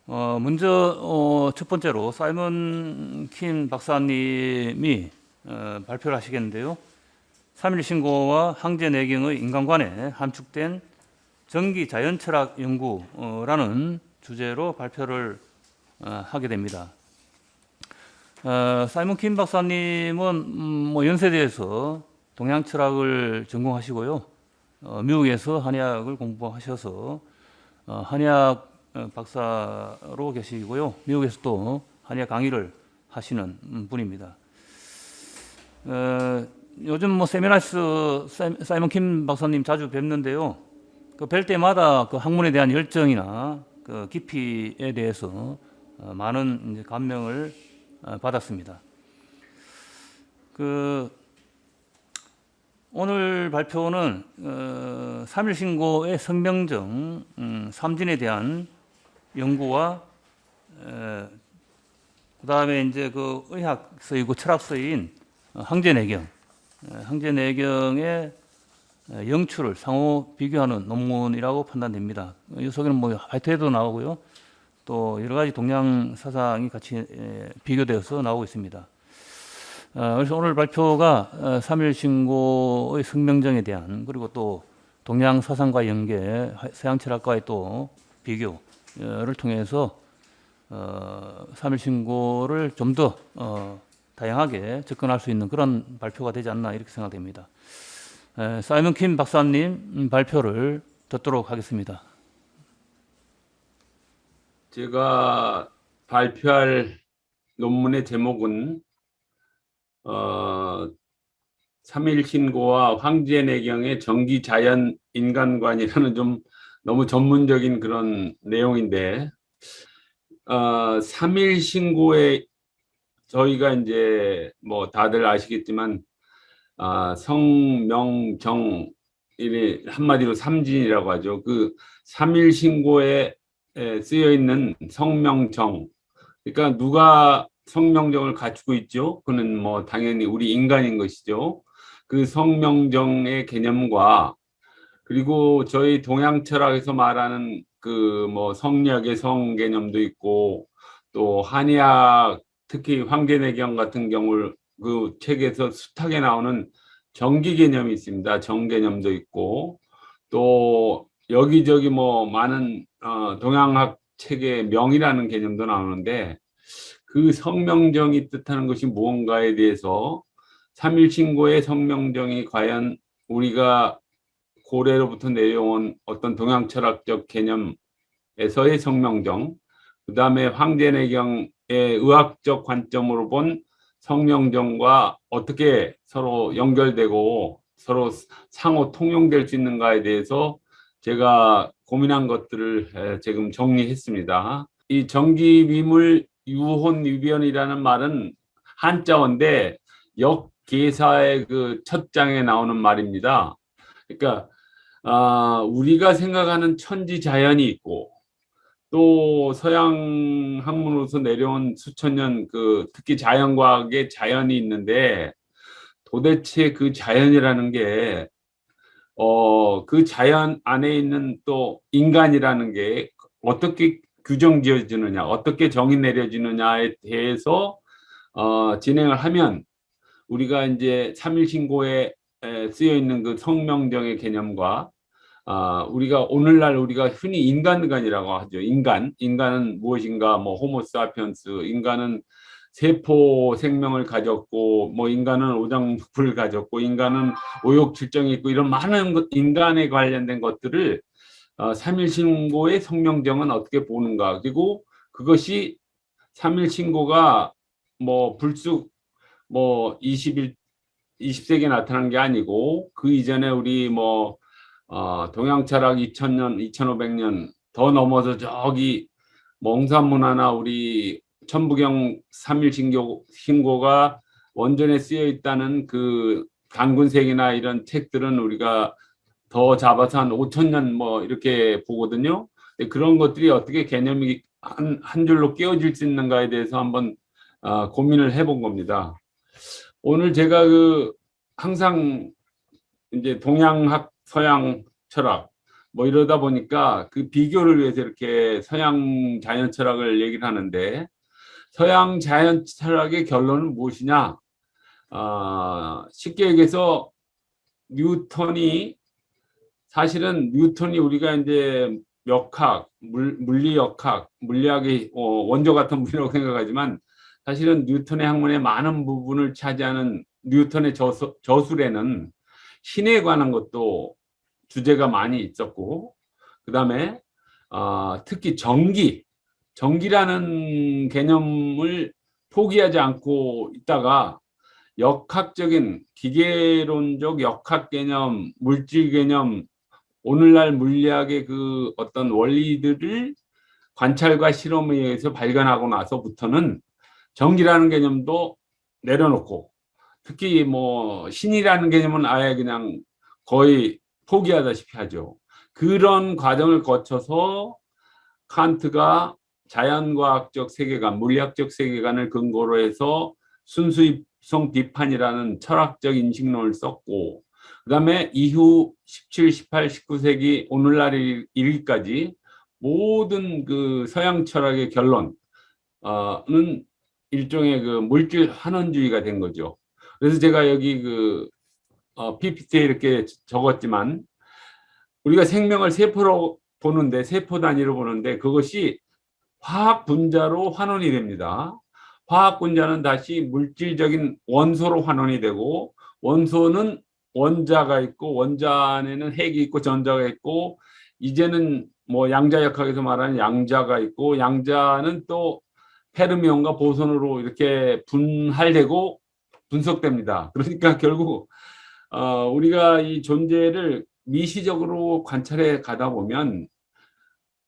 먼저 첫 번째로 사이먼 킨 박사님이 발표를 하시겠는데요. 3.1 신고와 황제 내경의 인간관에 함축된 전기 자연철학 연구라는 주제로 발표를 하게 됩니다. 사이먼 킨 박사님은 연세대에서 동양철학을 전공하시고요. 미국에서 한의학을 공부하셔서 한의학 박사로 계시고요. 미국에서 또 한의학 강의를 하시는 분입니다. 요즘 세미나에서 사이먼 킴 박사님 자주 뵙는데요. 뵐 때마다 그 학문에 대한 열정이나 그 깊이에 대해서 많은 감명을 받았습니다. 오늘 발표는 3.1 신고의 성명정 삼진에 대한 연구와 그 다음에 이제 그 의학서이고 철학서인 황제내경의 영추를 상호 비교하는 논문이라고 판단됩니다. 이 속에는 화이트헤드도 나오고요. 또 여러 가지 동양 사상이 같이 비교되어서 나오고 있습니다. 그래서 오늘 발표가 3.1 신고의 성명정에 대한 그리고 또 동양 사상과 연계, 서양 철학과의 또 비교를 통해서 3.1 신고를 좀 더 다양하게 접근할 수 있는 그런 발표가 되지 않나 이렇게 생각됩니다. 사이먼 킴 박사님 발표를 듣도록 하겠습니다. 제가 발표할 논문의 제목은 3.1 신고와 황제내경의 전기자연 인간관이라는 좀 너무 전문적인 그런 내용인데 3.1 신고에 저희가 이제 다들 아시겠지만 성명정 한마디로 삼진이라고 하죠. 그 3.1 신고에 쓰여 있는 성명정, 그러니까 누가 성명정을 갖추고 있죠? 그는 당연히 우리 인간인 것이죠. 그 성명정의 개념과 그리고 저희 동양 철학에서 말하는 그 성리학의 성 개념도 있고 또 한의학 특히 황제내경 같은 경우를 그 책에서 숱하게 나오는 정기 개념이 있습니다. 정 개념도 있고 또 여기저기 많은 동양학 책의 명이라는 개념도 나오는데 그 성명정이 뜻하는 것이 무언가에 대해서 3.1 신고의 성명정이 과연 우리가 고래로부터 내려온 어떤 동양 철학적 개념에서의 성명정, 그 다음에 황제내경의 의학적 관점으로 본 성명정과 어떻게 서로 연결되고 서로 상호 통용될 수 있는가에 대해서 제가 고민한 것들을 지금 정리했습니다. 이 정기위물 유혼유변이라는 말은 한자어인데 역계사의 그 첫 장에 나오는 말입니다. 그러니까 우리가 생각하는 천지자연이 있고 또 서양 학문으로서 내려온 수천 년 특히 자연과학의 자연이 있는데 도대체 그 자연이라는 게 그 자연 안에 있는 또 인간이라는 게 어떻게 규정 지어지느냐, 어떻게 정의 내려지느냐에 대해서 진행을 하면 우리가 이제 3.1 신고에 쓰여 있는 그 성명정의 개념과 우리가 오늘날 우리가 흔히 인간관이라고 하죠. 인간은 무엇인가? 호모사피엔스, 인간은 세포 생명을 가졌고, 인간은 오장육부를 가졌고, 인간은 오욕칠정이 있고, 이런 많은 인간에 관련된 것들을 3.1 신고의 성명정은 어떻게 보는가? 그리고 그것이 3.1 신고가 불쑥 20세기에 나타난 게 아니고 그 이전에 우리 동양 철학 2000년, 2500년 더 넘어서 저기 몽산문화나 우리 천부경 3.1 신고가 원전에 쓰여 있다는 그 단군색이나 이런 책들은 우리가 더 잡아서 한 5000년 이렇게 보거든요. 그런 것들이 어떻게 개념이 한 줄로 끼워질 수 있는가에 대해서 한번 고민을 해본 겁니다. 오늘 제가 항상 이제 동양학, 서양 철학, 뭐 이러다 보니까 그 비교를 위해서 이렇게 서양 자연 철학을 얘기를 하는데, 서양 자연 철학의 결론은 무엇이냐? 쉽게 얘기해서 사실은 뉴턴이 우리가 이제 역학, 물리역학, 물리학의 원조 같은 분이라고 생각하지만, 사실은 뉴턴의 학문의 많은 부분을 차지하는 뉴턴의 저술에는 신에 관한 것도 주제가 많이 있었고, 그 다음에 특히 전기라는 개념을 포기하지 않고 있다가 역학적인 기계론적 역학 개념, 물질 개념, 오늘날 물리학의 그 어떤 원리들을 관찰과 실험에 의해서 발견하고 나서부터는 전기라는 개념도 내려놓고, 특히 뭐 신이라는 개념은 아예 그냥 거의 포기하다시피 하죠. 그런 과정을 거쳐서 칸트가 자연과학적 세계관, 물리학적 세계관을 근거로 해서 순수입성 비판이라는 철학적 인식론을 썼고, 그 다음에 이후 17, 18, 19세기 오늘날 이르기까지 모든 그 서양 철학의 결론은 일종의 그 물질 환원주의가 된 거죠. 그래서 제가 여기 그 PPT에 이렇게 적었지만, 우리가 생명을 세포로 보는데, 세포 단위로 보는데, 그것이 화학 분자로 환원이 됩니다. 화학 분자는 다시 물질적인 원소로 환원이 되고, 원소는 원자가 있고, 원자 안에는 핵이 있고 전자가 있고, 이제는 뭐 양자역학에서 말하는 양자가 있고, 양자는 또 페르미온과 보손으로 이렇게 분할되고 분석됩니다. 그러니까 결국 우리가 이 존재를 미시적으로 관찰해 가다 보면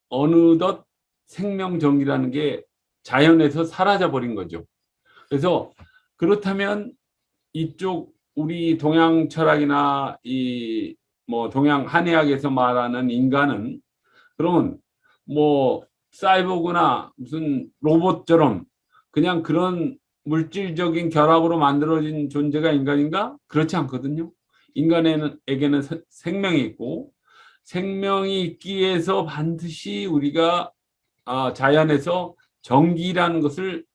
어느덧 생명정이라는 게 자연에서 사라져 버린 거죠. 그래서 그렇다면 이쪽 우리 동양 철학이나 이 뭐 동양 한의학에서 말하는 인간은 그러면 뭐 사이보그나 무슨 로봇처럼 그냥 그런 물질적인 결합으로 만들어진 존재가 인간인가? 그렇지 않거든요. 인간에게는 생명이 있고, 생명이 있기 위해서 반드시 우리가 자연에서 전기라는 것을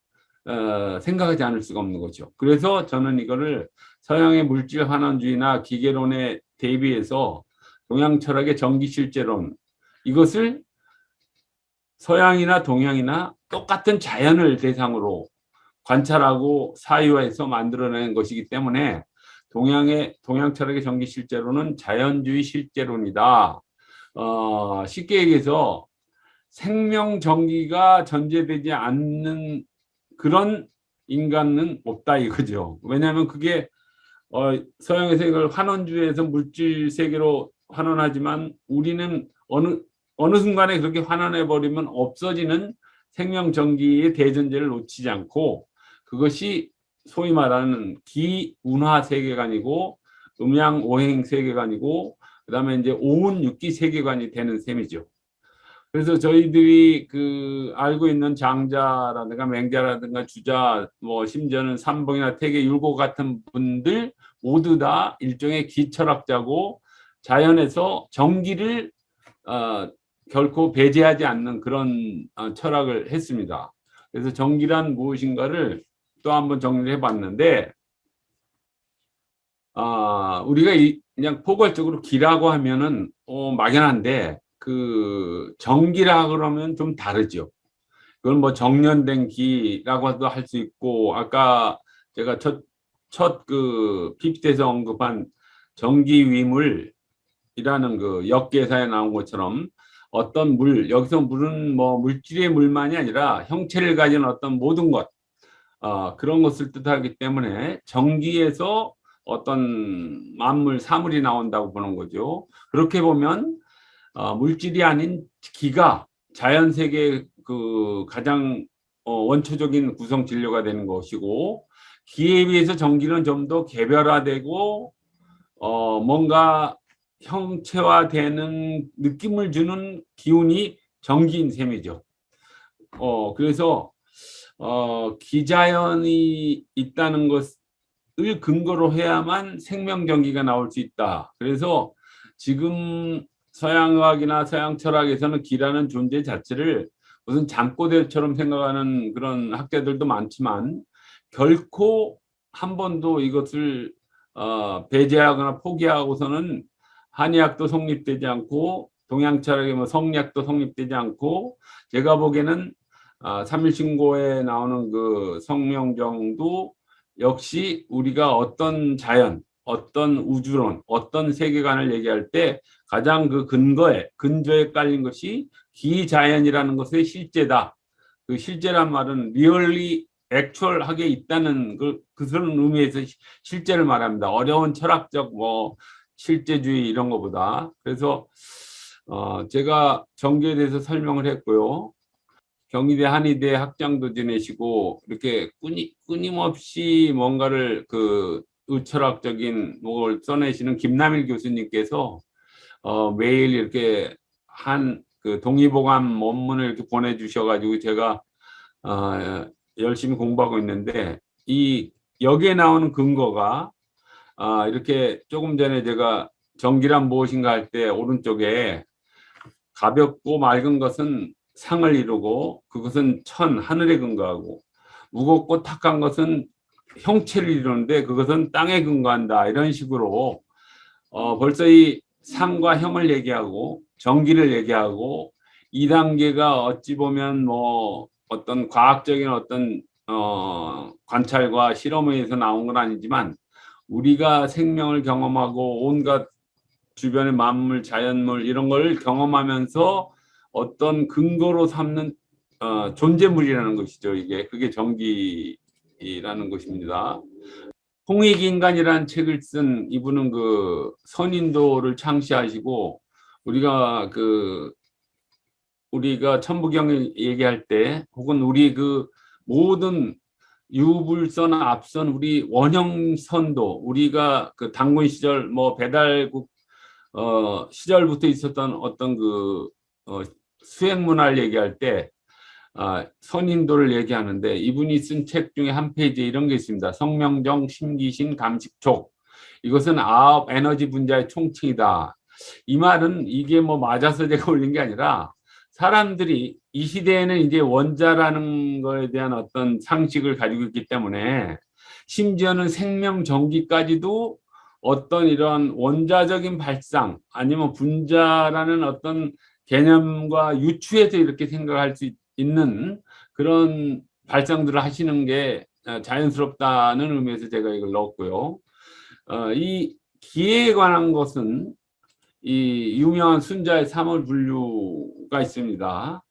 생각하지 않을 수가 없는 거죠. 그래서 저는 이거를 서양의 물질 환원주의나 기계론에 대비해서 동양 철학의 전기 실제론, 이것을 서양이나 동양이나 똑같은 자연을 대상으로 관찰하고 사유화해서 만들어낸 것이기 때문에 동양 철학의 전기 실제론은 자연주의 실제론이다. 쉽게 얘기해서 생명 전기가 전제되지 않는 그런 인간은 없다 이거죠. 왜냐하면 그게 서양에서 이걸 환원주의에서 물질 세계로 환원하지만, 우리는 어느 순간에 그렇게 환원해 버리면 없어지는 생명 전기의 대전제를 놓치지 않고, 그것이 소위 말하는 기운화 세계관이고 음양 오행 세계관이고, 그다음에 이제 오운 육기 세계관이 되는 셈이죠. 그래서 저희들이 그 알고 있는 장자라든가 맹자라든가 주자, 뭐 심지어는 삼봉이나 태계, 율곡 같은 분들 모두 다 일종의 기철학자고, 자연에서 전기를 결코 배제하지 않는 그런 철학을 했습니다. 그래서 전기란 무엇인가를 또 한번 정리를 해봤는데, 우리가 그냥 포괄적으로 기라고 하면은 막연한데, 그 전기라 그러면 좀 다르죠. 그건 뭐 정련된 기라고도 할 수 있고, 아까 제가 첫 그 PPT에서 언급한 전기위물이라는 그 역계사에 나온 것처럼, 어떤 여기서 물은 뭐 물질의 물만이 아니라 형체를 가진 어떤 모든 것, 그런 것을 뜻하기 때문에 전기에서 어떤 만물, 사물이 나온다고 보는 거죠. 그렇게 보면 물질이 아닌 기가 자연세계의 그 가장 원초적인 구성 진료가 되는 것이고, 기에 비해서 전기는 좀 더 개별화되고 뭔가 형체화되는 느낌을 주는 기운이 전기인 셈이죠. 그래서 기자연이 있다는 것을 근거로 해야만 생명전기가 나올 수 있다. 그래서 지금 서양의학이나 서양 철학에서는 기라는 존재 자체를 무슨 잠꼬대처럼 생각하는 그런 학자들도 많지만 결코 한 번도 이것을 배제하거나 포기하고서는 한의학도 성립되지 않고 동양철학의 뭐 성리학도 성립되지 않고 제가 보기에는 삼일신고에 나오는 그 성명정도 역시 우리가 어떤 자연, 어떤 우주론, 어떤 세계관을 얘기할 때 가장 그 근저에 깔린 것이 기자연이라는 것의 실제다. 그 실제란 말은 리얼리 액츄얼하게 있다는 그런 의미에서 실제를 말합니다. 어려운 철학적 뭐 실제주의 이런 것보다. 그래서 제가 정교에 대해서 설명을 했고요. 경희대 한의대 학장도 지내시고 이렇게 끊임없이 뭔가를 그 의철학적인 뭘 써내시는 김남일 교수님께서 매일 이렇게 한 그 동의보감 원문을 이렇게 보내주셔가지고 제가 열심히 공부하고 있는데 이 여기에 나오는 근거가 이렇게 조금 전에 제가 정기란 무엇인가 할 때 오른쪽에 가볍고 맑은 것은 상을 이루고 그것은 하늘에 근거하고 무겁고 탁한 것은 형체를 이루는데 그것은 땅에 근거한다 이런 식으로 벌써 이 상과 형을 얘기하고 전기를 얘기하고 2단계가 어찌 보면 뭐 어떤 과학적인 어떤 관찰과 실험에 의해서 나온 건 아니지만 우리가 생명을 경험하고 온갖 주변의 만물, 자연물 이런 걸 경험하면서 어떤 근거로 삼는 존재물이라는 것이죠. 그게 전기라는 것입니다. 홍익인간이라는 책을 쓴 이분은 그 선인도를 창시하시고 우리가 천부경 얘기할 때 혹은 우리 그 모든 유불선 앞선 우리 원형선도 우리가 그 단군 시절 뭐 배달국 시절부터 있었던 어떤 그 수행 문화를 얘기할 때 선인도를 얘기하는데 이분이 쓴 책 중에 한 페이지에 이런 게 있습니다. 성명정, 심기신, 감식촉. 이것은 아홉 에너지 분자의 총칭이다. 이 말은 이게 뭐 맞아서 제가 올린 게 아니라 사람들이 이 시대에는 이제 원자라는 거에 대한 어떤 상식을 가지고 있기 때문에 심지어는 생명 전기까지도 어떤 이런 원자적인 발상 아니면 분자라는 어떤 개념과 유추해서 이렇게 생각할 수 있는 그런 발상들을 하시는 게 자연스럽다는 의미에서 제가 이걸 넣었고요. 이 기에 관한 것은 이 유명한 순자의 삼월분류가 있습니다.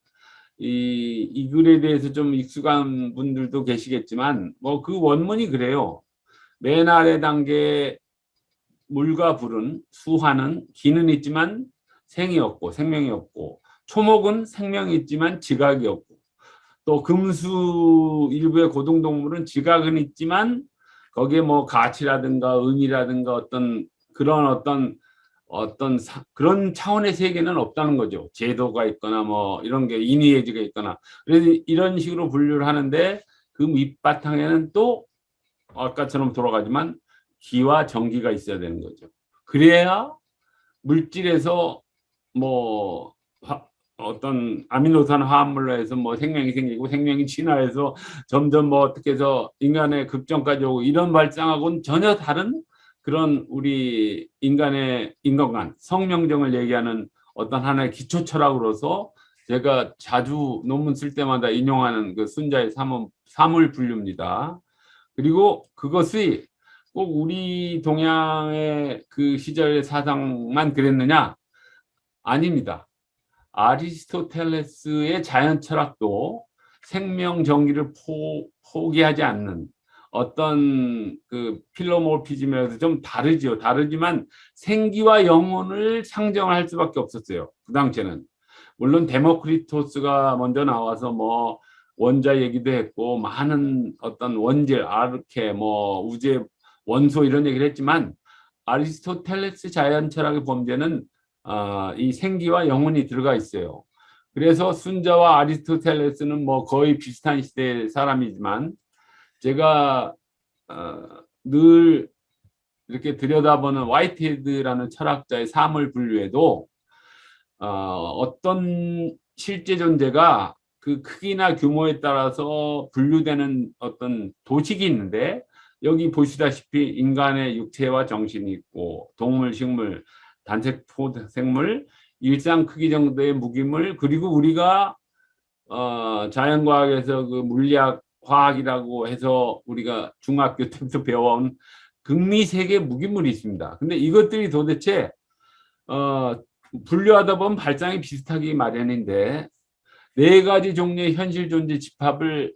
이 글에 대해서 좀 익숙한 분들도 계시겠지만 뭐 그 원문이 그래요. 맨 아래 단계 물과 불은 수화는 기는 있지만 생이 없고 생명이 없고 초목은 생명이 있지만 지각이 없고 또 금수 일부의 고등동물은 지각은 있지만 거기에 뭐 가치라든가 의미라든가 그런 차원의 세계는 없다는 거죠. 제도가 있거나 뭐 이런 게 인의예지가 있거나 그래서 이런 식으로 분류를 하는데 그 밑바탕에는 또 아까처럼 돌아가지만 기와 전기가 있어야 되는 거죠. 그래야 물질에서 뭐 어떤 아미노산 화합물로 해서 뭐 생명이 생기고 생명이 진화해서 점점 뭐 어떻게 해서 인간의 극점까지 오고 이런 발상하고는 전혀 다른 그런 우리 인간관 성명정을 얘기하는 어떤 하나의 기초 철학으로서 제가 자주 논문 쓸 때마다 인용하는 그 순자의 사물 분류입니다. 그리고 그것이 꼭 우리 동양의 그 시절의 사상만 그랬느냐? 아닙니다. 아리스토텔레스의 자연 철학도 생명 정기를 포기하지 않는 어떤 그 필로모피즘에서 좀 다르죠. 다르지만 생기와 영혼을 상정할 수밖에 없었어요. 그 당시에는. 물론 데모크리토스가 먼저 나와서 뭐 원자 얘기도 했고 많은 어떤 원질, 아르케, 뭐 우주의 원소 이런 얘기를 했지만 아리스토텔레스 자연 철학의 범죄는 이 생기와 영혼이 들어가 있어요. 그래서 순자와 아리스토텔레스는 뭐 거의 비슷한 시대의 사람이지만 제가 늘 이렇게 들여다보는 화이트헤드라는 철학자의 사물 분류에도 어떤 실제 존재가 그 크기나 규모에 따라서 분류되는 어떤 도식이 있는데, 여기 보시다시피 인간의 육체와 정신이 있고, 동물, 식물, 단세포 생물, 일상 크기 정도의 무기물, 그리고 우리가 자연과학에서 그 물리학 화학이라고 해서 우리가 중학교 때부터 배워온 극미세계 무기물이 있습니다. 근데 이것들이 도대체 분류하다 보면 발상이 비슷하기 마련인데, 네 가지 종류의 현실 존재 집합을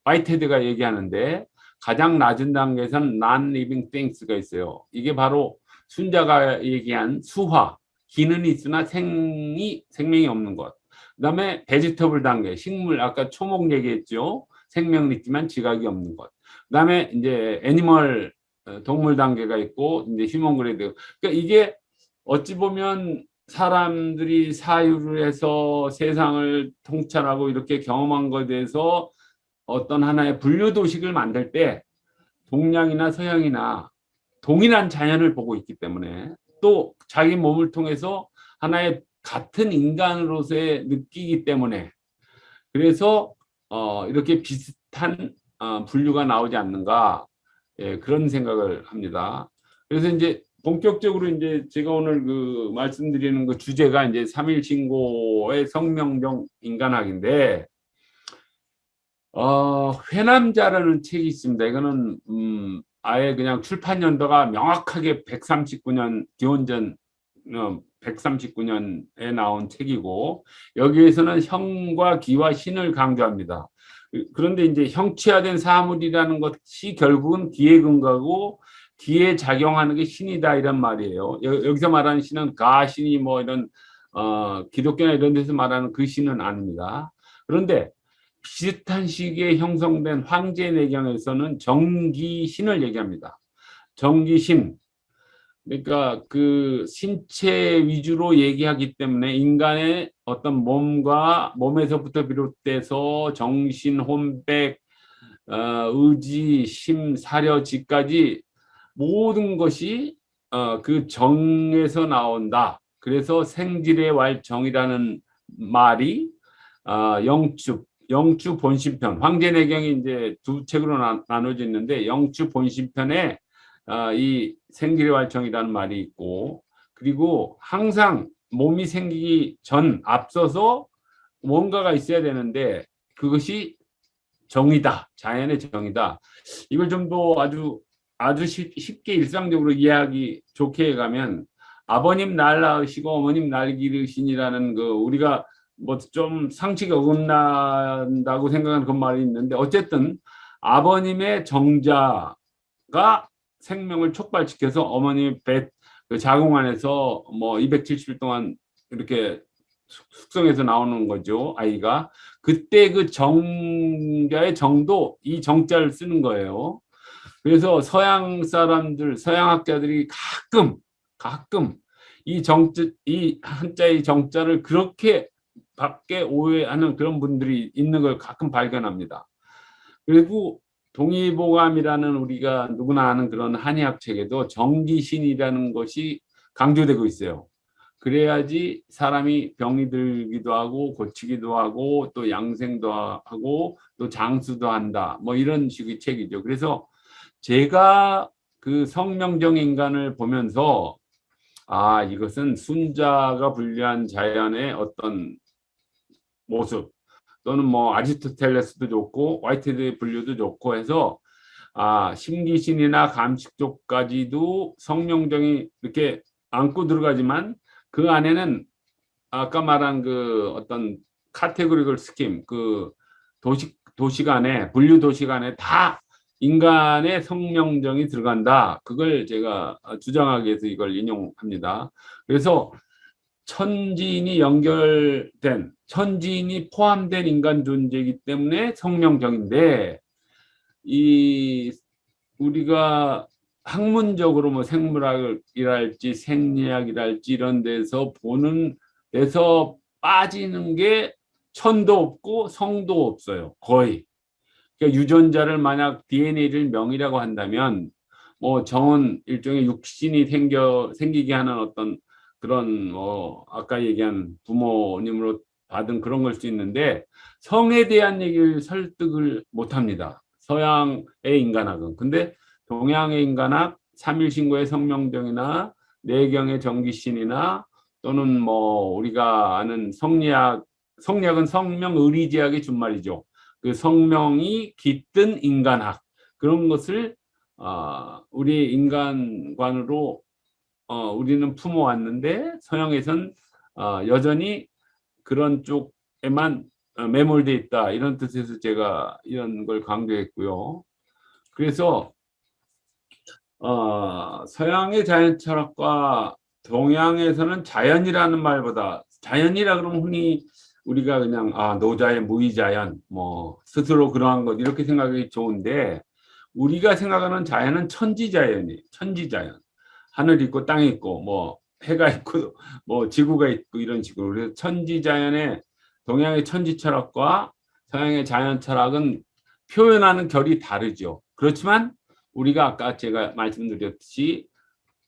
화이트헤드가 얘기하는데, 가장 낮은 단계에서는 non-living things가 있어요. 이게 바로 순자가 얘기한 수화, 기능이 있으나 생명이 없는 것. 그다음에 베지터블 단계, 식물, 아까 초목 얘기했죠. 생명은 있지만 지각이 없는 것. 그다음에 이제 애니멀, 동물 단계가 있고, 이제 휴먼 그레이드. 그러니까 이게 어찌 보면 사람들이 사유를 해서 세상을 통찰하고 이렇게 경험한 것에 대해서 어떤 하나의 분류 도식을 만들 때 동양이나 서양이나 동일한 자연을 보고 있기 때문에, 또 자기 몸을 통해서 하나의 같은 인간으로서의 느끼기 때문에, 그래서 이렇게 비슷한 분류가 나오지 않는가, 예, 그런 생각을 합니다. 그래서 이제 본격적으로 이제 제가 오늘 그 말씀드리는 그 주제가 이제 3.1 신고의 성명정 인간학인데, 회남자라는 책이 있습니다. 이거는 아예 그냥 출판 연도가 명확하게 139년 기원전 139년에 나온 책이고, 여기에서는 형과 기와 신을 강조합니다. 그런데 이제 형체화된 사물이라는 것이 결국은 기에 근거하고 기에 작용하는 게 신이다, 이런 말이에요. 여기서 말하는 신은 가신이 뭐 이런 기독교나 이런 데서 말하는 그 신은 아닙니다. 그런데 비슷한 시기에 형성된 황제내경에서는 정기신을 얘기합니다. 정기신, 그러니까 그 신체 위주로 얘기하기 때문에 인간의 어떤 몸과 몸에서부터 비롯돼서 정신, 혼백, 의지, 심, 사려, 지까지 모든 것이 그 정에서 나온다. 그래서 생질의 왈정이라는 말이 영주 본신편, 황제내경이 이제 두 책으로 나눠져 있는데, 영주 본신편에 이 생질의 왈정이라는 말이 있고, 그리고 항상 몸이 생기기 전 앞서서 뭔가가 있어야 되는데 그것이 정이다, 자연의 정이다. 이걸 좀 더 아주 쉽게 일상적으로 이해하기 좋게 해가면, 아버님 날 낳으시고 어머님 날 기르시니라는 그 우리가 뭐 좀 상식이 어긋난다고 생각하는 그런 말이 있는데, 어쨌든 아버님의 정자가 생명을 촉발시켜서 어머니 배 그 자궁 안에서 뭐 270일 동안 이렇게 숙성해서 나오는 거죠, 아이가. 그때 그 정자의 정도, 이 정자를 쓰는 거예요. 그래서 서양 사람들, 서양 학자들이 가끔 이 한자의 정자를 그렇게 밖에 오해하는 그런 분들이 있는 걸 가끔 발견합니다. 그리고 동의보감이라는 우리가 누구나 아는 그런 한의학 책에도 정기신이라는 것이 강조되고 있어요. 그래야지 사람이 병이 들기도 하고 고치기도 하고 또 양생도 하고 또 장수도 한다, 뭐 이런 식의 책이죠. 그래서 제가 그 성명정 인간을 보면서 이것은 순자가 분류한 자연의 어떤 모습, 또는 뭐 아리스토텔레스도 좋고 화이트헤드 분류도 좋고 해서 심기신이나 감식 쪽까지도 성명정이 이렇게 안고 들어가지만, 그 안에는 아까 말한 그 어떤 카테고리컬 스킴, 그 도식 안에, 분류 도식 안에 다 인간의 성명정이 들어간다. 그걸 제가 주장하기 위해서 이걸 인용합니다. 그래서 천지인이 포함된 인간 존재이기 때문에 성명정인데, 이 우리가 학문적으로 뭐 생물학이랄지 생리학이랄지 이런 데서 보는 데서 빠지는 게 천도 없고 성도 없어요, 거의. 그러니까 유전자를 만약 DNA를 명이라고 한다면, 뭐 정은 일종의 육신이 생기게 하는 어떤 그런 뭐 아까 얘기한 부모님으로 받은 그런 걸 수 있는데 성에 대한 얘기를 설득을 못 합니다. 서양의 인간학은. 근데 동양의 인간학, 삼일신고의 성명정이나 내경의 정기신이나 또는 뭐 우리가 아는 성리학, 성리학은 성명의리지학의 준말이죠. 그 성명이 깃든 인간학, 그런 것을 우리 인간관으로 우리는 품어왔는데 서양에선 여전히 그런 쪽에만 매몰돼 있다, 이런 뜻에서 제가 이런 걸 강조했고요. 그래서 서양의 자연 철학과 동양에서는 자연이라는 말보다, 자연이라 그러면 흔히 우리가 그냥 노자연, 무의자연, 뭐 스스로 그러한 것 이렇게 생각하기 좋은데, 우리가 생각하는 자연은 천지자연이에요. 천지자연. 하늘 있고 땅 있고 뭐 해가 있고 뭐 지구가 있고 이런 식으로. 그래서 천지자연의 동양의 천지 철학과 서양의 자연 철학은 표현하는 결이 다르죠. 그렇지만 우리가 아까 제가 말씀드렸듯이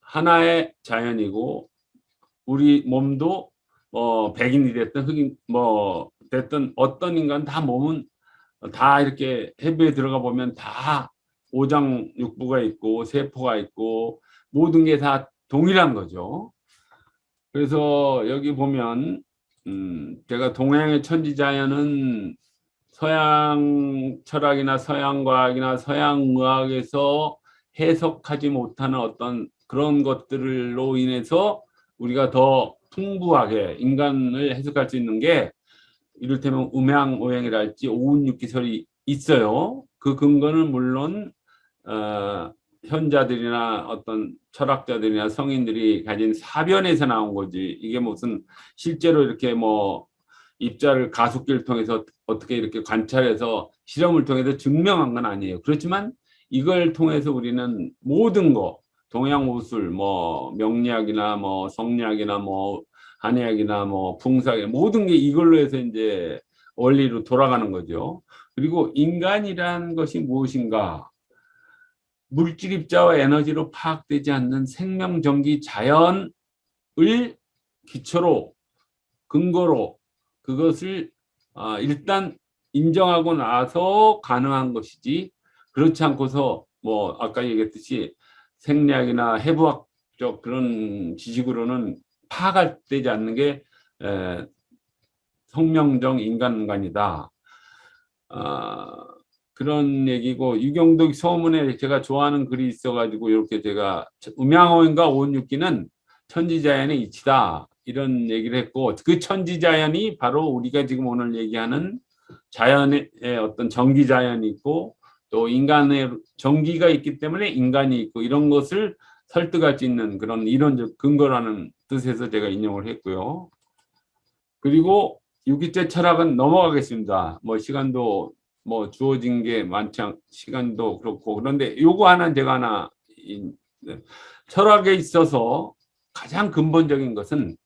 하나의 자연이고, 우리 몸도 백인이 됐든 흑인 뭐 됐든 어떤 인간 다 몸은 다 이렇게 해부에 들어가 보면 다 오장육부가 있고 세포가 있고 모든 게 다 동일한 거죠. 그래서 여기 보면 제가 동양의 천지자연은 서양 철학이나 서양 과학이나 서양 의학에서 해석하지 못하는 어떤 그런 것들로 인해서 우리가 더 풍부하게 인간을 해석할 수 있는 게, 이를테면 음양오행이랄지 오운육기설이 있어요. 그 근거는 물론 현자들이나 어떤 철학자들이나 성인들이 가진 사변에서 나온 거지, 이게 무슨 실제로 이렇게 뭐 입자를 가속기를 통해서 어떻게 이렇게 관찰해서 실험을 통해서 증명한 건 아니에요. 그렇지만 이걸 통해서 우리는 모든 거, 동양 우술, 뭐 명리학이나 뭐 성리학이나 뭐 한의학이나 뭐 풍사학, 모든 게 이걸로 해서 이제 원리로 돌아가는 거죠. 그리고 인간이란 것이 무엇인가? 물질 입자와 에너지로 파악되지 않는 생명, 전기, 자연을 기초로, 근거로 그것을 일단 인정하고 나서 가능한 것이지, 그렇지 않고서 뭐 아까 얘기했듯이 생리학이나 해부학적 그런 지식으로는 파악되지 않는 게 성명정 인간관이다. 그런 얘기고, 유경덕 서문에 제가 좋아하는 글이 있어가지고 이렇게 제가 음양오행과 오운육기는 천지자연의 이치다, 이런 얘기를 했고, 그 천지자연이 바로 우리가 지금 오늘 얘기하는 자연의 어떤 정기자연이 있고, 또 인간의 정기가 있기 때문에 인간이 있고, 이런 것을 설득할 수 있는 그런 이론적 근거라는 뜻에서 제가 인용을 했고요. 그리고 유기체 철학은 넘어가겠습니다. 뭐 시간도 뭐 주어진 게 많지 시간도 그렇고. 그런데 요거 하나 제가 하나, 철학에 있어서 가장 근본적인 것은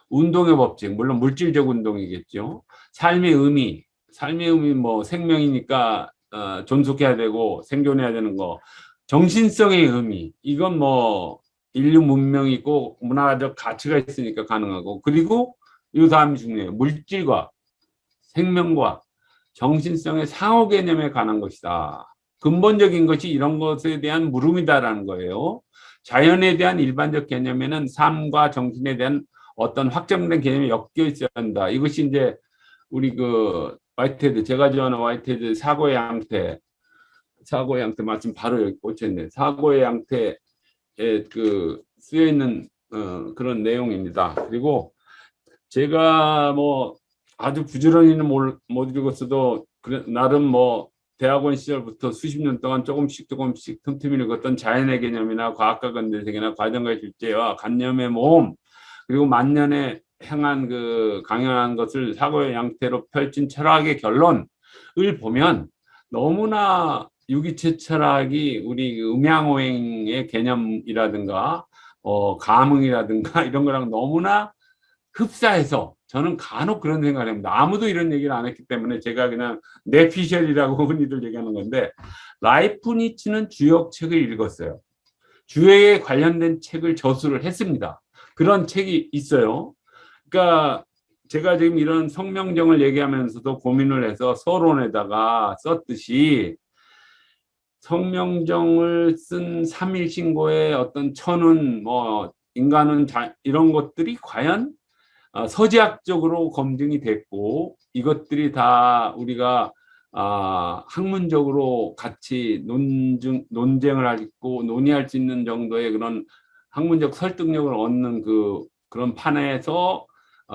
운동의 법칙, 물론 물질적 운동이겠죠. 삶의 의미 뭐 생명이니까 존속해야 되고 생존해야 되는 거. 정신성의 의미, 이건 뭐 인류 문명이 있고 문화적 가치가 있으니까 가능하고, 그리고 이 다음이 중요해요. 물질과 생명과 정신성의 상호 개념에 관한 것이다. 근본적인 것이 이런 것에 대한 물음이다라는 거예요. 자연에 대한 일반적 개념에는 삶과 정신에 대한 어떤 확정된 개념이 엮여 있어야 한다. 이것이 이제 우리 그 화이트헤드, 제가 좋아하는 화이트헤드 사고의 양태 마침 바로 여기 꽂혀있네. 사고의 양태에 그 쓰여 있는 그런 내용입니다. 그리고 제가 뭐 아주 부지런히는 못 읽었어도 나름 뭐 대학원 시절부터 수십 년 동안 조금씩 틈틈이 읽었던 자연의 개념이나 과학과 근대세계나 과정과 실제와 관념의 모험, 그리고 만년에 행한 그 강연한 것을 사고의 양태로 펼친 철학의 결론을 보면 너무나 유기체 철학이 우리 음양오행의 개념이라든가 감흥이라든가 이런 거랑 너무나 흡사해서, 저는 간혹 그런 생각을 합니다. 아무도 이런 얘기를 안 했기 때문에 제가 그냥 내피셜이라고 흔히들 얘기하는 건데, 라이프니츠는 주역 책을 읽었어요. 주역에 관련된 책을 저수를 했습니다. 그런 책이 있어요. 그러니까 제가 지금 이런 성명정을 얘기하면서도 고민을 해서 서론에다가 썼듯이 성명정을 쓴 3일 신고의 어떤 천운, 뭐 인간은 이런 것들이 과연 서지학적으로 검증이 됐고 이것들이 다 우리가 학문적으로 같이 논쟁을 하고 논의할 수 있는 정도의 그런 학문적 설득력을 얻는 그런 판에서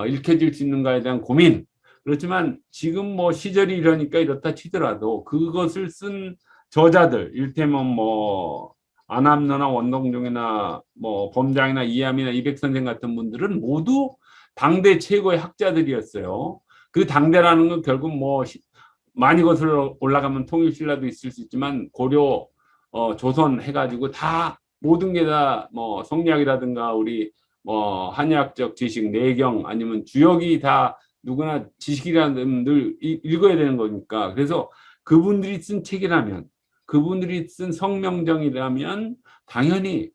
읽혀질 수 있는가에 대한 고민. 그렇지만 지금 뭐 시절이 이러니까 이렇다 치더라도 그것을 쓴 저자들, 일테면 뭐 안암너나 원동종이나 뭐 범장이나 이암이나 이백선생 같은 분들은 모두 당대 최고의 학자들이었어요. 그 당대라는 건 결국 뭐 많이 거슬러 올라가면 통일신라도 있을 수 있지만 고려, 조선 해가지고 다 모든 게 다 뭐 성리학이라든가 우리 뭐 한의학적 지식, 내경 아니면 주역이 다 누구나 지식이라는 늘 읽어야 되는 거니까. 그래서 그분들이 쓴 책이라면, 그분들이 쓴 성명정이라면 당연히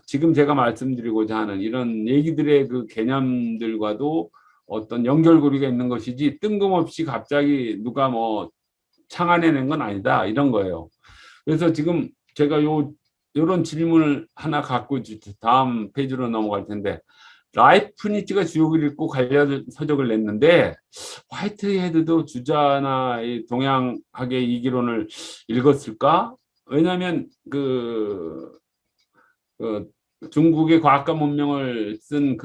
지금 제가 말씀드리고자 하는 이런 얘기들의 그 개념들과도 어떤 연결고리가 있는 것이지 뜬금없이 갑자기 누가 뭐 창안해낸 건 아니다 이런 거예요. 그래서 지금 제가 요런 질문을 하나 갖고 다음 페이지로 넘어갈 텐데, 라이프니츠가 주역을 읽고 관련 서적을 냈는데 화이트헤드도 주자나 동양학의 이기론을 읽었을까? 왜냐하면 중국의 과학과 문명을 쓴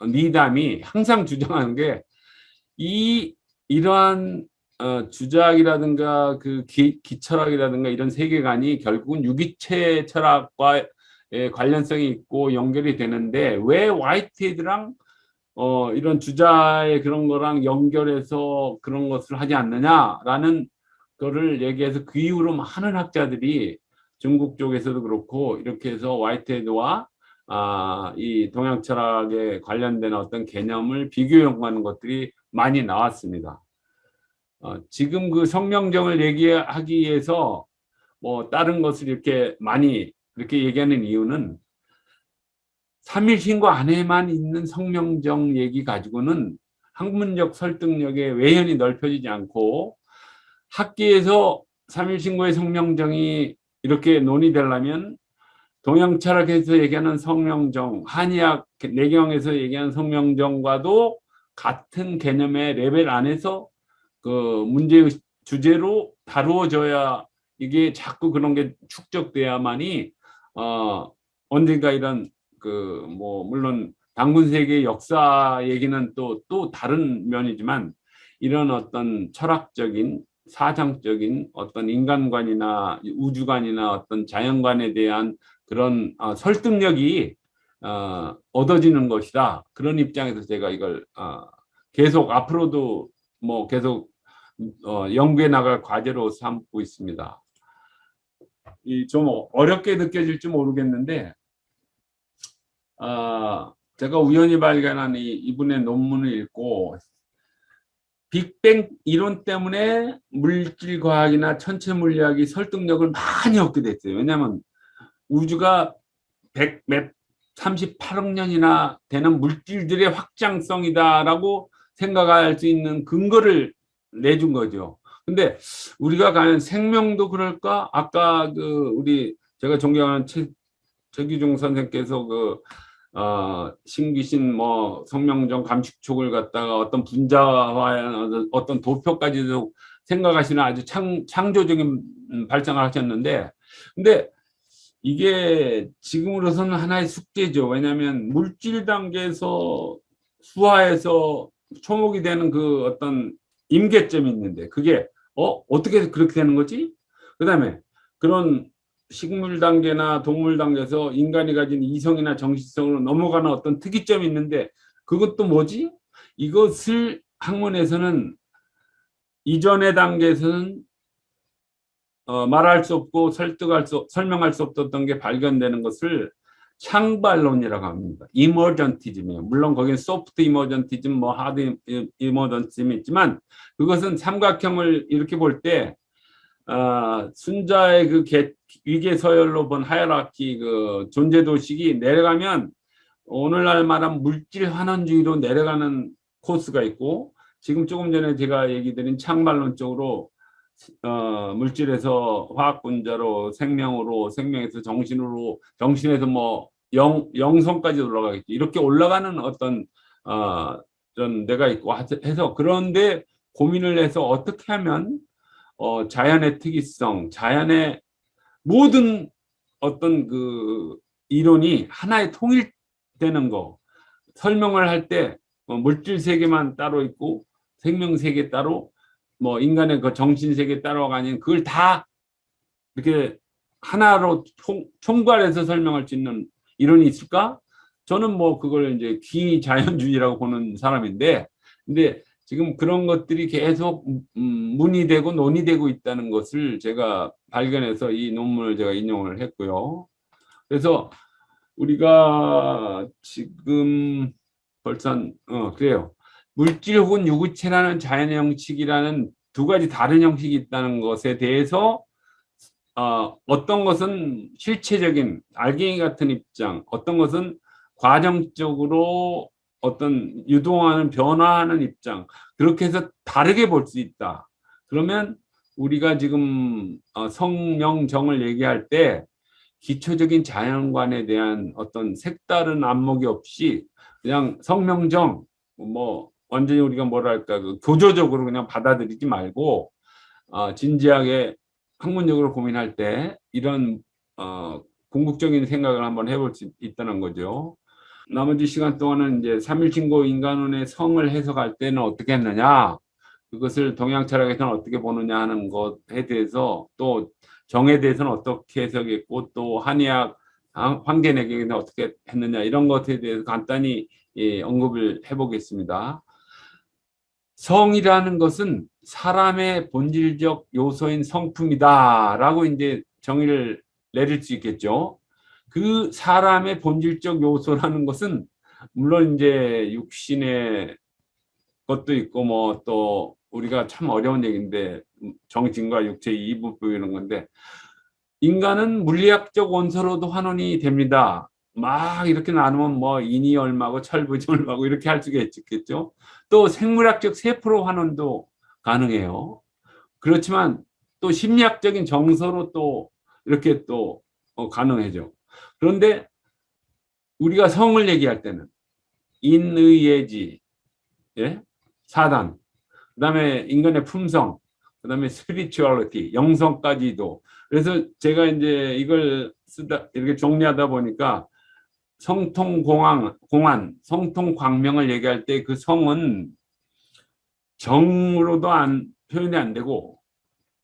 니담이 항상 주장하는 게 이러한 주자학이라든가 기철학이라든가 이런 세계관이 결국은 유기체 철학과 관련성이 있고 연결이 되는데 왜 화이트헤드랑 이런 주자의 그런 거랑 연결해서 그런 것을 하지 않느냐라는 거를 얘기해서 그 이후로 많은 학자들이 중국 쪽에서도 그렇고 이렇게 해서 화이트헤드와 이 동양 철학에 관련된 어떤 개념을 비교 연구하는 것들이 많이 나왔습니다. 지금 그 성명정을 얘기하기 위해서 뭐 다른 것을 이렇게 많이 이렇게 얘기하는 이유는 3일 신고 안에만 있는 성명정 얘기 가지고는 학문적 설득력의 외연이 넓혀지지 않고 학계에서 3일 신고의 성명정이 이렇게 논의되려면 동양 철학에서 얘기하는 성명정, 한의학 내경에서 얘기하는 성명정과도 같은 개념의 레벨 안에서 그 문제의 주제로 다루어져야 이게 자꾸 그런 게 축적돼야만이 언젠가 이런 뭐 물론 단군 세계의 역사 얘기는 또 다른 면이지만 이런 어떤 철학적인 사상적인 어떤 인간관이나 우주관이나 어떤 자연관에 대한 그런 설득력이 얻어지는 것이다. 그런 입장에서 제가 이걸 계속 앞으로도 뭐 계속 연구해 나갈 과제로 삼고 있습니다. 좀 어렵게 느껴질지 모르겠는데 제가 우연히 발견한 이분의 논문을 읽고 빅뱅 이론 때문에 물질과학이나 천체물리학이 설득력을 많이 얻게 됐어요. 왜냐하면 우주가 38억 년이나 되는 물질들의 확장성이다라고 생각할 수 있는 근거를 내준 거죠. 근데 우리가 과연 생명도 그럴까? 아까 제가 존경하는 최기중 선생께서 신귀신 뭐 성명정 감식촉을 갖다가 어떤 분자화한 어떤 도표까지도 생각하시는 아주 창조적인 발상을 하셨는데, 근데 이게 지금으로서는 하나의 숙제죠. 왜냐하면 물질 단계에서 수화해서 초목이 되는 그 어떤 임계점이 있는데 그게 어떻게 그렇게 되는 거지? 그다음에 그런 식물 단계나 동물 단계에서 인간이 가진 이성이나 정신성으로 넘어가는 어떤 특이점이 있는데 그것도 뭐지? 이것을 학문에서는 이전의 단계에서는 말할 수 없고 설명할 수 없었던 게 발견되는 것을 창발론이라고 합니다. 이머전티즘이에요. 물론 거기는 소프트 이머전티즘, 뭐 하드 이머전티즘이 있지만 그것은 삼각형을 이렇게 볼 때 순자의 위계 서열로 본 하이라키 존재 도식이 내려가면 오늘날 말하면 물질 환원주의로 내려가는 코스가 있고, 지금 조금 전에 제가 얘기 드린 창발론적으로 물질에서 화학분자로 생명으로, 생명에서 정신으로, 정신에서 뭐 영성까지 올라가겠지. 이렇게 올라가는 어떤 전 내가 있고 해서, 그런데 고민을 해서 어떻게 하면 자연의 특이성, 자연의 모든 어떤 그 이론이 하나의 통일되는 거, 설명을 할 때 물질 세계만 따로 있고 생명 세계 따로, 뭐 인간의 그 정신 세계 따로가 아닌, 그걸 다 이렇게 하나로 총괄해서 설명할 수 있는 이론이 있을까? 저는 뭐 그걸 이제 기자연주의라고 보는 사람인데, 근데 지금 그런 것들이 계속 문의되고 논의되고 있다는 것을 제가 발견해서 이 논문을 제가 인용을 했고요. 그래서 우리가 지금 벌써 그래요. 물질 혹은 유구체라는 자연의 형식이라는 두 가지 다른 형식이 있다는 것에 대해서 어떤 것은 실체적인 알갱이 같은 입장, 어떤 것은 과정적으로 어떤 유동하는 변화하는 입장, 그렇게 해서 다르게 볼 수 있다. 그러면 우리가 지금 성명정을 얘기할 때 기초적인 자연관에 대한 어떤 색다른 안목이 없이 그냥 성명정, 뭐 완전히 우리가 뭐랄까 그 교조적으로 그냥 받아들이지 말고 진지하게 학문적으로 고민할 때 이런 궁극적인 생각을 한번 해볼 수 있다는 거죠. 나머지 시간 동안은 이제 3.1신고 인간론의 성을 해석할 때는 어떻게 했느냐, 그것을 동양 철학에서는 어떻게 보느냐 하는 것에 대해서, 또 정에 대해서는 어떻게 해석했고, 또 한의학 황계내경에는 어떻게 했느냐, 이런 것에 대해서 간단히 언급을 해보겠습니다. 성이라는 것은 사람의 본질적 요소인 성품이다라고 이제 정의를 내릴 수 있겠죠. 그 사람의 본질적 요소라는 것은 물론 이제 육신의 것도 있고, 뭐 또 우리가 참 어려운 얘기인데 정신과 육체 이부부 이런 건데, 인간은 물리학적 원소로도 환원이 됩니다. 막 이렇게 나누면 뭐 인이 얼마고 철분이 얼마고 이렇게 할 수가 있겠죠. 또 생물학적 세포로 환원도 가능해요. 그렇지만 또 심리학적인 정서로 또 이렇게 또 가능해져. 그런데 우리가 성을 얘기할 때는 인의예지, 예? 사단, 그다음에 인간의 품성, 그다음에 스피리추얼리티, 영성까지도. 그래서 제가 이제 이걸 쓰다 이렇게 정리하다 보니까 성통공안, 성통광명을 얘기할 때 그 성은 정으로도 표현이 안 되고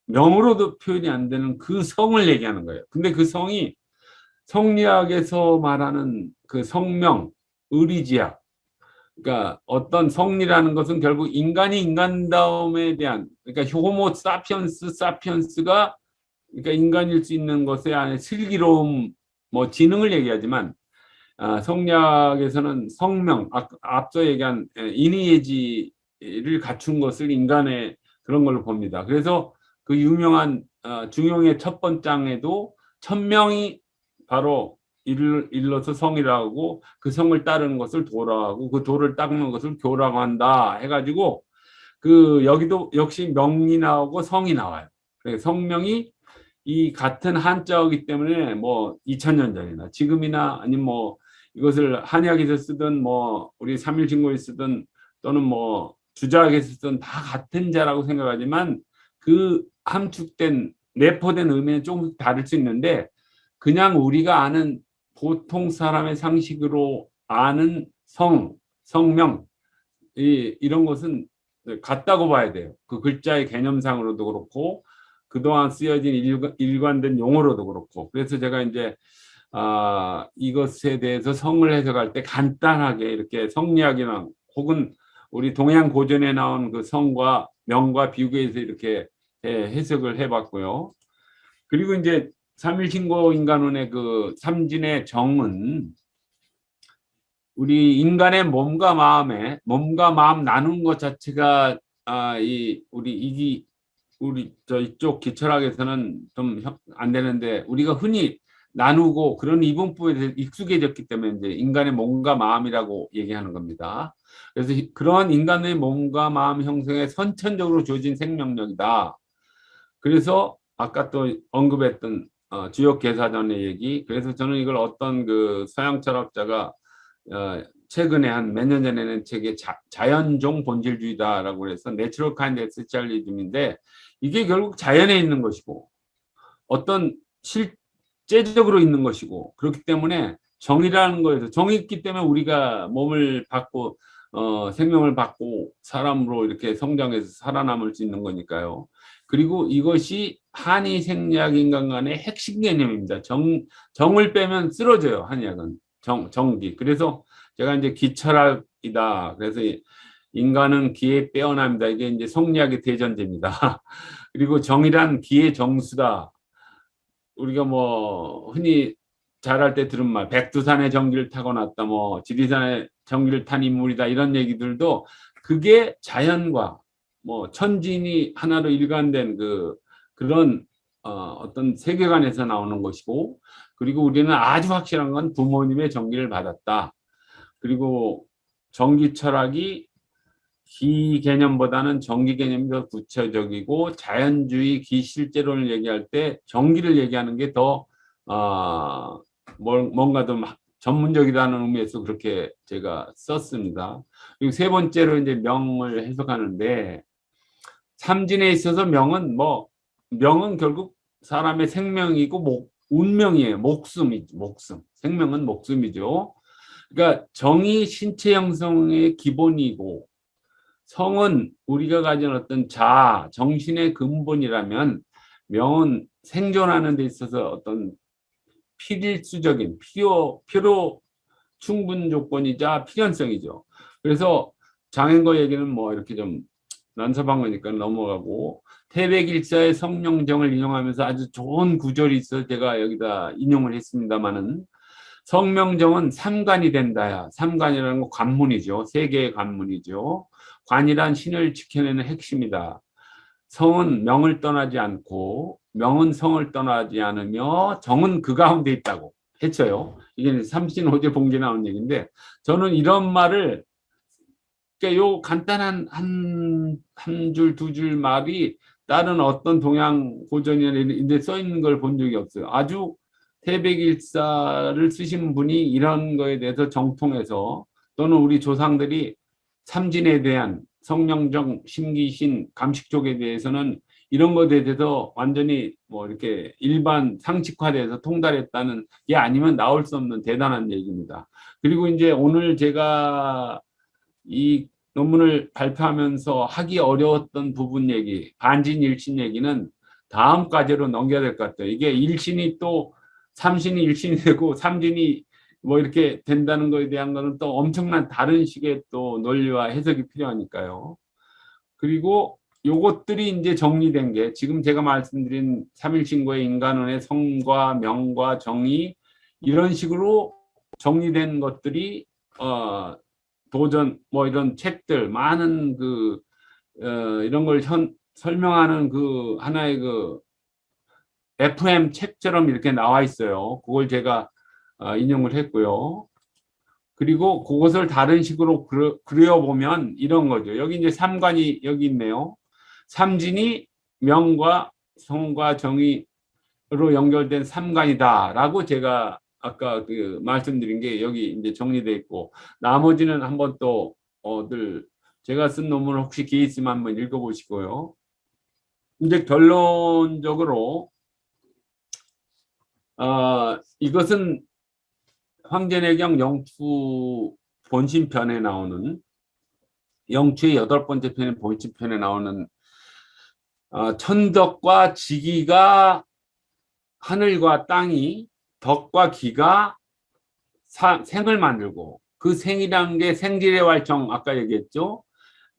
명으로도 표현이 안 되는 그 성을 얘기하는 거예요. 근데 그 성이 성리학에서 말하는 그 성명, 의리지학, 그러니까 어떤 성리라는 것은 결국 인간이 인간다움에 대한, 그러니까 호모 사피언스가 그러니까 인간일 수 있는 것에 안에 슬기로움, 뭐 지능을 얘기하지만 성리학에서는 성명, 앞서 얘기한 인의예지를 갖춘 것을 인간의 그런 걸로 봅니다. 그래서 그 유명한 중용의 첫 번장에도 천명이 바로 일러서 성이라고, 그 성을 따르는 것을 도라고, 그 도를 닦는 것을 교라고 한다 해가지고, 그 여기도 역시 명이 나오고 성이 나와요. 성명이 이 같은 한자어기 때문에 뭐 2000년 전이나 지금이나 아니면 뭐 이것을 한의학에서 쓰든 뭐 우리 3.1신고에 쓰든 또는 뭐 주자학에서 쓰든 다 같은 자라고 생각하지만, 그 함축된 내포된 의미는 조금 다를 수 있는데, 그냥 우리가 아는 보통 사람의 상식으로 아는 성명, 이런 것은 같다고 봐야 돼요. 그 글자의 개념상으로도 그렇고 그동안 쓰여진 일관된 용어로도 그렇고. 그래서 제가 이제 이것에 대해서 성을 해석할 때 간단하게 이렇게 성리학이나 혹은 우리 동양 고전에 나온 그 성과 명과 비교해서 이렇게 해석을 해봤고요. 그리고 이제 3.1신고 인간론의 그 삼진의 정은 우리 인간의 몸과 마음 나누는 것 자체가 우리 저 이쪽 기철학에서는 좀 안 되는데, 우리가 흔히 나누고 그런 이분법에 대해서 익숙해졌기 때문에 이제 인간의 몸과 마음이라고 얘기하는 겁니다. 그래서 그런 인간의 몸과 마음 형성에 선천적으로 주어진 생명력이다. 그래서 아까 또 언급했던 주역 계사전의 얘기. 그래서 저는 이걸 어떤 그 서양 철학자가 최근에 한 몇 년 전에 낸 책에 자연종 본질주의다라고 해서 내추럴 카인드 에센셜리즘인데 이게 결국 자연에 있는 것이고 어떤 실제적으로 있는 것이고 그렇기 때문에 정이라는 거에서 정이 있기 때문에 우리가 몸을 받고 생명을 받고 사람으로 이렇게 성장해서 살아남을 수 있는 거니까요. 그리고 이것이 한의 생리학 인간관의 핵심 개념입니다. 정을 빼면 쓰러져요. 한의학은 정기. 그래서 제가 이제 기철학이다. 그래서 인간은 기의 빼어남이다. 이게 이제 성리학의 대전제입니다. 그리고 정이란 기의 정수다. 우리가 뭐 흔히 잘할 때 들은 말, 백두산의 전기를 타고났다, 뭐 지리산의 전기를 탄 인물이다 이런 얘기들도 그게 자연과 뭐 천진이 하나로 일관된 그런 어떤 세계관에서 나오는 것이고 그리고 우리는 아주 확실한 건 부모님의 전기를 받았다. 그리고 전기 철학이 기 개념보다는 정기 개념이 더 구체적이고 자연주의 기실제론을 얘기할 때 정기를 얘기하는 게 더 뭔가 더 전문적이라는 의미에서 그렇게 제가 썼습니다. 그리고 세 번째로 이제 명을 해석하는데 삼진에 있어서 명은 결국 사람의 생명이고 운명이에요. 목숨이죠. 목숨. 생명은 목숨이죠. 그러니까 정이 신체 형성의 기본이고 성은 우리가 가진 어떤 정신의 근본이라면 명은 생존하는 데 있어서 어떤 필수적인 필요 충분 조건이자 필연성이죠. 그래서 장행거 얘기는 뭐 이렇게 좀 난섭한 거니까 넘어가고 태백일사의 성명정을 인용하면서 아주 좋은 구절이 있어 제가 여기다 인용을 했습니다마는 성명정은 삼관이 된다야. 삼관이라는 거 관문이죠. 세계의 관문이죠. 관이란 신을 지켜내는 핵심이다. 성은 명을 떠나지 않고 명은 성을 떠나지 않으며 정은 그 가운데 있다고 했어요. 이게 삼신호제 봉제 나온 얘기인데 저는 이런 말을 그러니까 요 간단한 한 줄 두 줄 말이 다른 어떤 동양 고전이나 이런 데 써 있는 걸 본 적이 없어요. 아주 태백일사를 쓰신 분이 이런 거에 대해서 정통해서 또는 우리 조상들이 삼진에 대한 성명정, 심기신, 감식족에 대해서는 이런 것에 대해서 완전히 뭐 이렇게 일반 상식화돼서 통달했다는 게 아니면 나올 수 없는 대단한 얘기입니다. 그리고 이제 오늘 제가 이 논문을 발표하면서 하기 어려웠던 부분 얘기, 반진 일신 얘기는 다음 과제로 넘겨야 될 것 같아요. 이게 일신이 또 삼신이 일신이 되고 삼진이 뭐 이렇게 된다는 거에 대한 거는 또 엄청난 다른 식의 또 논리와 해석이 필요하니까요. 그리고 요것들이 이제 정리된 게 지금 제가 말씀드린 삼일신고의 인간원의 성과 명과 정의 이런 식으로 정리된 것들이 도전 뭐 이런 책들 많은 이런 걸 설명하는 하나의 FM 책처럼 이렇게 나와 있어요. 그걸 제가 인용을 했고요. 그리고 그것을 다른 식으로 그려보면 이런 거죠. 여기 이제 삼관이 여기 있네요. 삼진이 명과 성과 정의로 연결된 삼관이다라고 제가 아까 말씀드린 게 여기 이제 정리되어 있고 나머지는 한번 또 제가 쓴 논문을 혹시 기회 있으면 한번 읽어보시고요. 이제 결론적으로 이것은 황제내경 영추 본심편에 나오는 영추의 8번째 편의 본심편에 나오는 천덕과 지기가 하늘과 땅이 덕과 기가 생을 만들고 그 생이라는 게 생질의 활정 아까 얘기했죠.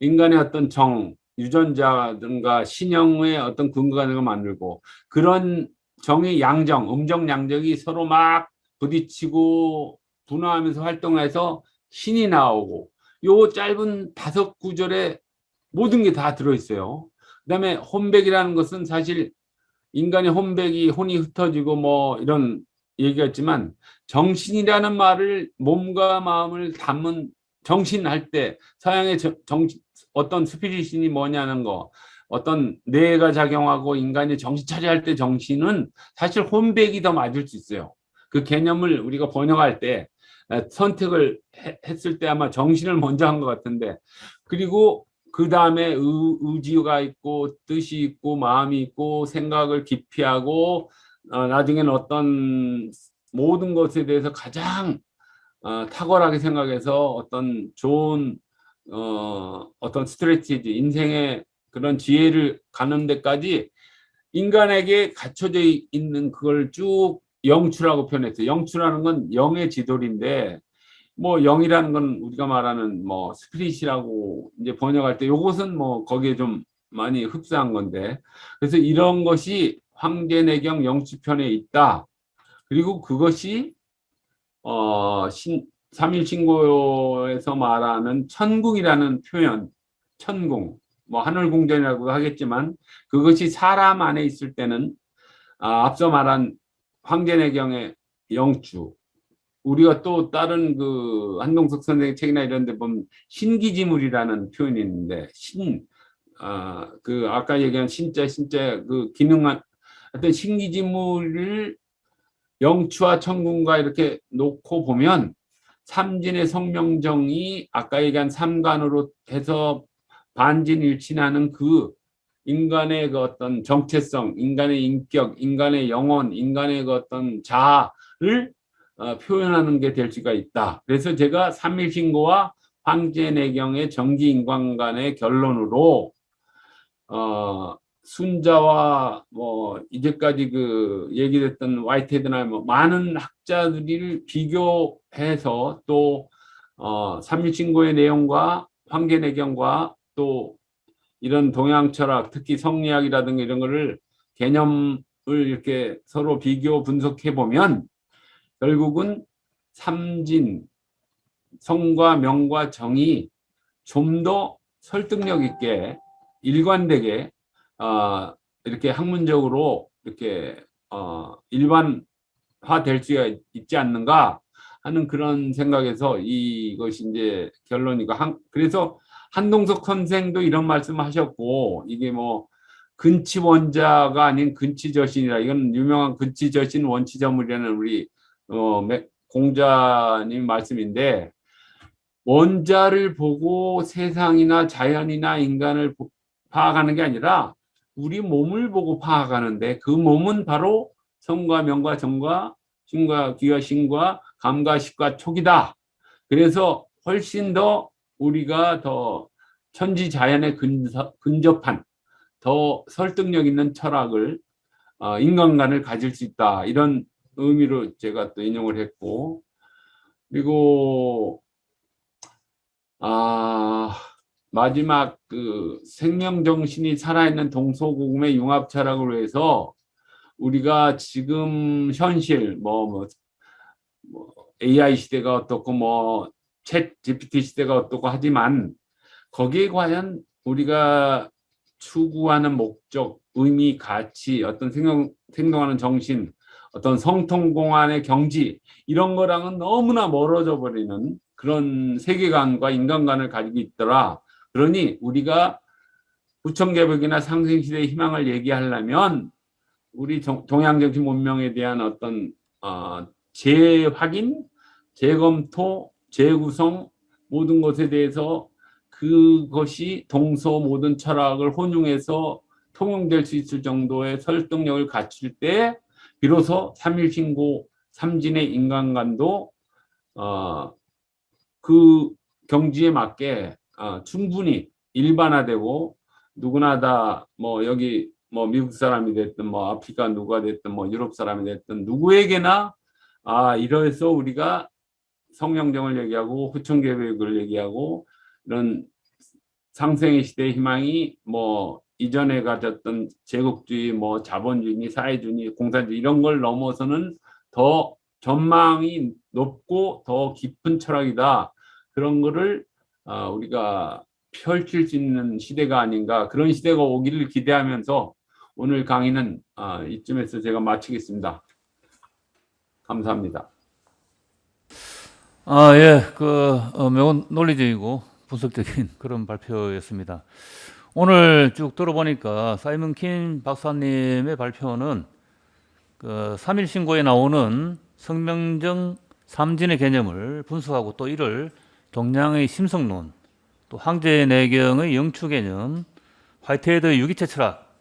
인간의 어떤 정, 유전자든가 신형의 어떤 근거가 되는 걸 만들고 그런 정의 양정, 음정 양정이 서로 막 부딪히고 분화하면서 활동해서 신이 나오고 요 짧은 5구절에 모든 게 다 들어있어요. 그 다음에 혼백이라는 것은 사실 인간의 혼백이 혼이 흩어지고 뭐 이런 얘기했지만 정신이라는 말을 몸과 마음을 담은 정신 할 때 서양의 어떤 스피릿이 뭐냐는 거, 어떤 뇌가 작용하고 인간이 정신 차려할 때 정신은 사실 혼백이 더 맞을 수 있어요. 그 개념을 우리가 번역할 때 선택을 했을 때 아마 정신을 먼저 한 것 같은데, 그리고 그 다음에 의지가 있고 뜻이 있고 마음이 있고 생각을 깊이 하고 나중에는 어떤 모든 것에 대해서 가장 탁월하게 생각해서 어떤 좋은 어떤 스트레티지, 인생의 그런 지혜를 가는 데까지 인간에게 갖춰져 있는 그걸 쭉 영추라고 표현했어요. 영추라는 건 영의 지도리인데, 뭐 영이라는 건 우리가 말하는 뭐 스피릿이라고 이제 번역할 때 요것은 뭐 거기에 좀 많이 흡사한 건데, 그래서 이런 것이 황제내경 영추편에 있다. 그리고 그것이 삼일신고에서 말하는 천궁이라는 표현, 천궁, 뭐 하늘궁전이라고 하겠지만 그것이 사람 안에 있을 때는 앞서 말한 황제내경의 영추, 우리가 또 다른 그 한동석 선생의 책이나 이런 데 보면 신기지물이라는 표현이 있는데, 그 아까 얘기한 신자 그 기능한 어떤 신기지물을 영추와 천궁과 이렇게 놓고 보면 삼진의 성명정이 아까 얘기한 삼간으로 해서 반진일치하는 그 인간의 그 어떤 정체성, 인간의 인격, 인간의 영혼, 인간의 그 어떤 자아를 표현하는 게 될 수가 있다. 그래서 제가 삼일신고와 황제내경의 정기인관관의 결론으로 순자와 뭐 이제까지 그 얘기됐던 화이트헤드나 뭐 많은 학자들을 비교해서 또 삼일신고의 내용과 황제내경과 또 이런 동양 철학, 특히 성리학이라든가 이런 거를 개념을 이렇게 서로 비교 분석해 보면 결국은 삼진, 성과 명과 정이 좀 더 설득력 있게 일관되게 이렇게 학문적으로 이렇게 일반화될 수가 있지 않는가 하는 그런 생각에서 이것이 이제 결론이고, 그래서 한동석 선생도 이런 말씀하셨고, 이게 뭐 근치원자가 아닌 근치저신이라, 이건 유명한 근치저신 원치저물이라는 우리 공자님 말씀인데, 원자를 보고 세상이나 자연이나 인간을 파악하는 게 아니라 우리 몸을 보고 파악하는데, 그 몸은 바로 성과 명과 정과 신과 귀와 신과 감과 식과 촉이다. 그래서 훨씬 더 우리가 더 천지자연에 근접한 더 설득력 있는 철학을 인간관을 가질 수 있다. 이런 의미로 제가 또 인용을 했고, 그리고 마지막 그 생명정신이 살아있는 동서고금의 융합 철학을 위해서 우리가 지금 현실 뭐 AI 시대가 어떻고 뭐 챗 GPT 시대가 어떻고 하지만 거기에 과연 우리가 추구하는 목적, 의미, 가치, 어떤 생동하는 정신, 어떤 성통공안의 경지, 이런 거랑은 너무나 멀어져 버리는 그런 세계관과 인간관을 가지고 있더라. 그러니 우리가 부천개벽이나 상생시대의 희망을 얘기하려면 우리 동양정신 문명에 대한 어떤 재확인, 재검토, 재구성, 모든 것에 대해서 그것이 동서 모든 철학을 혼용해서 통용될 수 있을 정도의 설득력을 갖출 때 비로소 삼일신고 삼진의 인간관도 그 경지에 맞게 충분히 일반화되고, 누구나 다 뭐 여기 뭐 미국 사람이 됐든 뭐 아프리카 누가 됐든 뭐 유럽 사람이 됐든 누구에게나 이래서 우리가 성령정을 얘기하고 후천계획을 얘기하고 이런 상생의 시대의 희망이 뭐 이전에 가졌던 제국주의, 뭐 자본주의, 사회주의, 공산주의 이런 걸 넘어서는 더 전망이 높고 더 깊은 철학이다. 그런 거를 우리가 펼칠 수 있는 시대가 아닌가, 그런 시대가 오기를 기대하면서 오늘 강의는 이쯤에서 제가 마치겠습니다. 감사합니다. 예, 매우 논리적이고 분석적인 그런 발표였습니다. 오늘 쭉 들어보니까 사이먼 킴 박사님의 발표는 3일 신고에 나오는 성명정 삼진의 개념을 분석하고 또 이를 동양의 심성론, 또 황제 내경의 영추 개념, 화이트헤드의 유기체 철학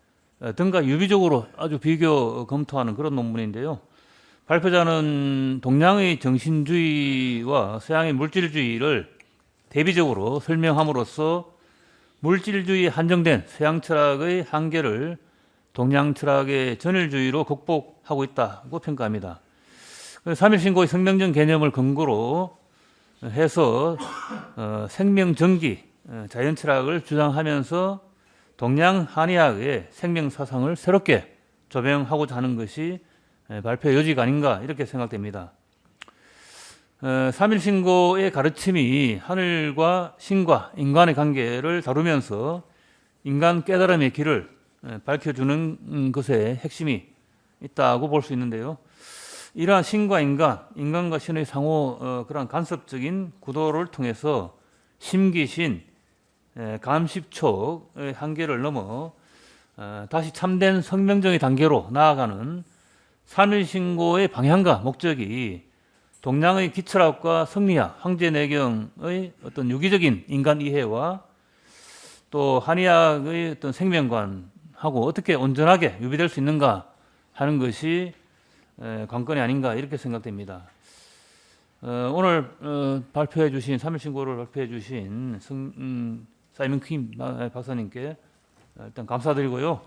등과 유비적으로 아주 비교 검토하는 그런 논문인데요. 발표자는 동양의 정신주의와 서양의 물질주의를 대비적으로 설명함으로써 물질주의에 한정된 서양 철학의 한계를 동양 철학의 전일주의로 극복하고 있다고 평가합니다. 3일 신고의 생명적 개념을 근거로 해서 생명전기, 자연 철학을 주장하면서 동양 한의학의 생명 사상을 새롭게 조명하고자 하는 것이 발표의 요지가 아닌가 이렇게 생각됩니다. 3일 신고의 가르침이 하늘과 신과 인간의 관계를 다루면서 인간 깨달음의 길을 밝혀주는 것에 핵심이 있다고 볼 수 있는데요. 이러한 신과 인간, 인간과 신의 상호 그런 간섭적인 구도를 통해서 심기신, 감십촉의 한계를 넘어 다시 참된 성명정의 단계로 나아가는 3일 신고의 방향과 목적이 동양의 기철학과 성리학, 황제 내경의 어떤 유기적인 인간 이해와 또 한의학의 어떤 생명관하고 어떻게 온전하게 유비될 수 있는가 하는 것이 관건이 아닌가 이렇게 생각됩니다. 오늘 발표해 주신 3일 신고를 발표해 주신 사이먼 킴 박사님께 일단 감사드리고요.